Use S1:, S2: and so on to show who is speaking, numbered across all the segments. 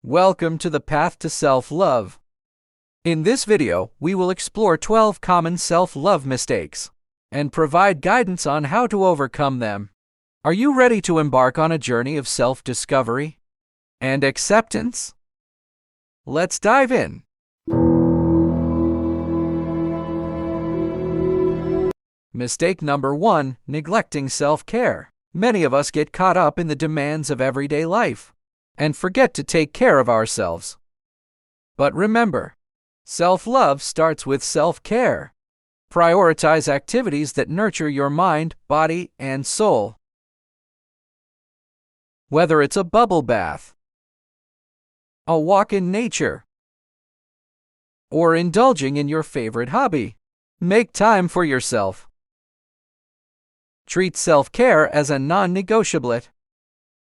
S1: Welcome to the path to self-love. In this video, we will explore 12 common self-love mistakes and provide guidance on how to overcome them. Are you ready to embark on a journey of self-discovery and acceptance? Let's dive in. Mistake number 1: neglecting self-care. Many of us get caught up in the demands of everyday life and forget to take care of ourselves. But remember, self-love starts with self-care. Prioritize activities that nurture your mind, body, and soul. Whether it's a bubble bath, a walk in nature, or indulging in your favorite hobby, make time for yourself. Treat self-care as a non-negotiable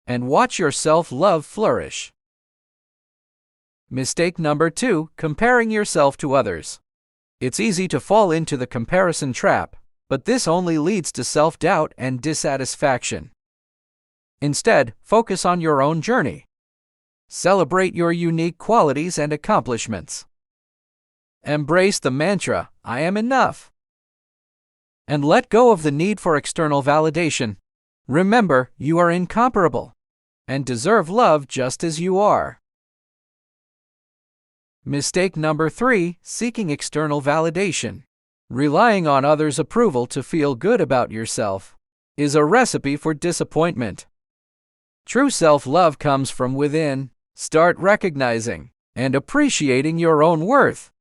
S1: and watch your self-love flourish. Mistake number 2: comparing yourself to others. It's easy to fall into the comparison trap, but this only leads to self-doubt and dissatisfaction. Instead, focus on your own journey. Celebrate your unique qualities and accomplishments. Embrace the mantra, "I am enough." And let go of the need for external validation. Remember, you are incomparable and deserve love just as you are. Mistake number 3: seeking external validation. Relying on others' approval to feel good about yourself is a recipe for disappointment. True self-love comes from within. Start recognizing and appreciating your own worth.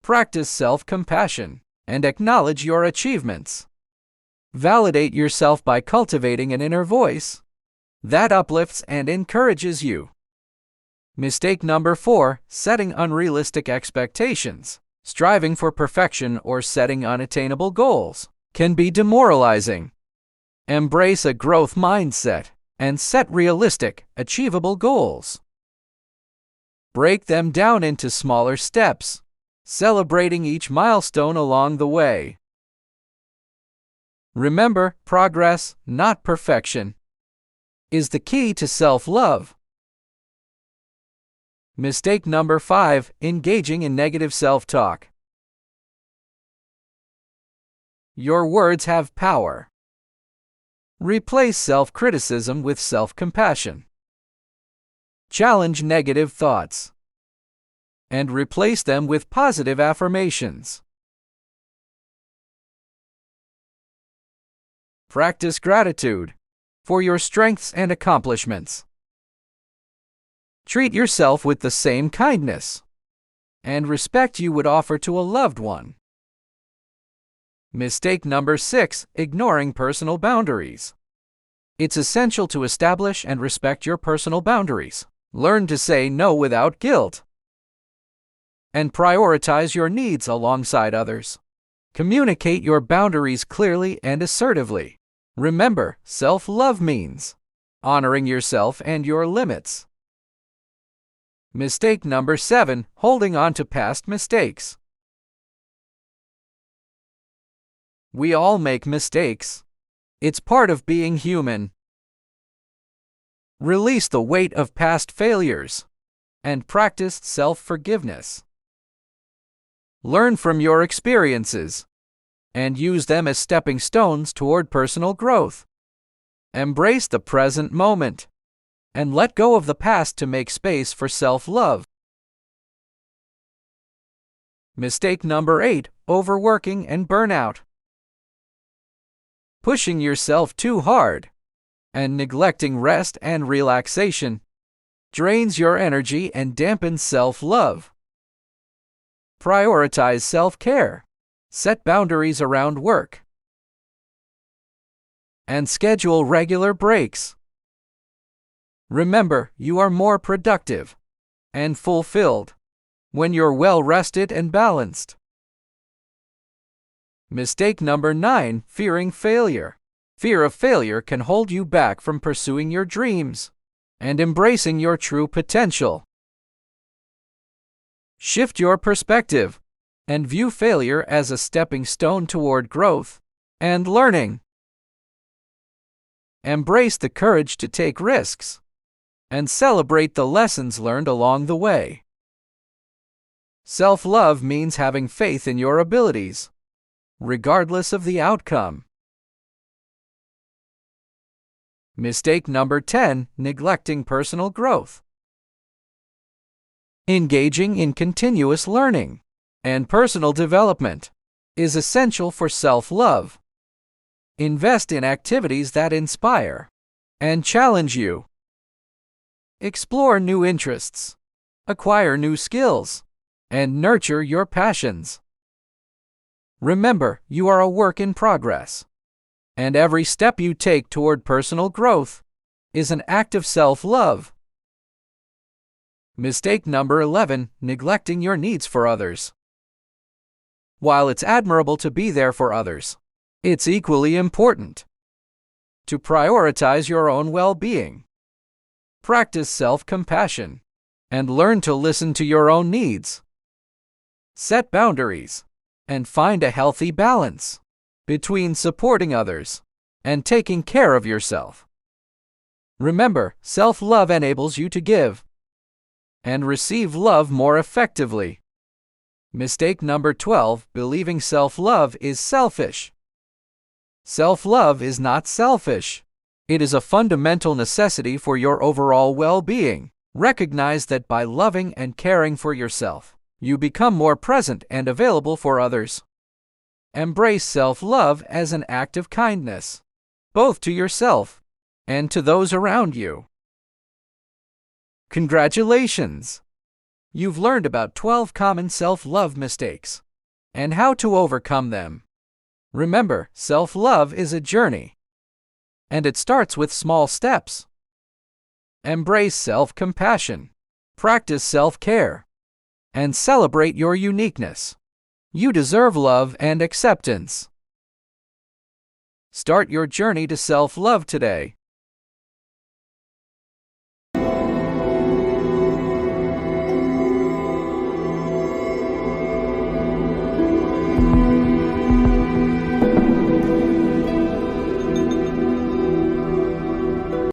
S1: Practice self-compassion and acknowledge your achievements. Validate yourself by cultivating an inner voice that uplifts and encourages you. Mistake number 4: setting unrealistic expectations. Striving for perfection or setting unattainable goals can be demoralizing. Embrace a growth mindset and set realistic, achievable goals. Break them down into smaller steps, celebrating each milestone along the way. Remember, progress, not perfection, is the key to self-love. Mistake number 5: engaging in negative self-talk. Your words have power. Replace self-criticism with self-compassion. Challenge negative thoughts and replace them with positive affirmations. Practice gratitude for your strengths and accomplishments. Treat yourself with the same kindness and respect you would offer to a loved one. Mistake number 6: ignoring personal boundaries. It's essential to establish and respect your personal boundaries. Learn to say no without guilt and prioritize your needs alongside others. Communicate your boundaries clearly and assertively. Remember, self-love means honoring yourself and your limits. Mistake number 7: holding on to past mistakes. We all make mistakes. It's part of being human. Release the weight of past failures and practice self-forgiveness. Learn from your experiences and use them as stepping stones toward personal growth. Embrace the present moment and let go of the past to make space for self-love. Mistake number 8: overworking and burnout. Pushing yourself too hard and neglecting rest and relaxation drains your energy and dampens self-love. Prioritize self-care. Set boundaries around work and schedule regular breaks. Remember, you are more productive and fulfilled when you're well-rested and balanced. Mistake number 9: fearing failure. Fear of failure can hold you back from pursuing your dreams and embracing your true potential. Shift your perspective and view failure as a stepping stone toward growth and learning. Embrace the courage to take risks and celebrate the lessons learned along the way. Self-love means having faith in your abilities, regardless of the outcome. Mistake number 10, neglecting personal growth. Engaging in continuous learning and personal development is essential for self-love. Invest in activities that inspire and challenge you. Explore new interests, acquire new skills, and nurture your passions. Remember, you are a work in progress, and every step you take toward personal growth is an act of self-love. Mistake number 11, neglecting your needs for others. While it's admirable to be there for others, it's equally important to prioritize your own well-being. Practice self-compassion and learn to listen to your own needs. Set boundaries and find a healthy balance between supporting others and taking care of yourself. Remember, self-love enables you to give and receive love more effectively. Mistake number 12, believing self-love is selfish. Self-love is not selfish. It is a fundamental necessity for your overall well-being. Recognize that by loving and caring for yourself, you become more present and available for others. Embrace self-love as an act of kindness, both to yourself and to those around you. Congratulations! You've learned about 12 common self-love mistakes and how to overcome them. Remember, self-love is a journey, and it starts with small steps. Embrace self-compassion, practice self-care, and celebrate your uniqueness. You deserve love and acceptance. Start your journey to self-love today.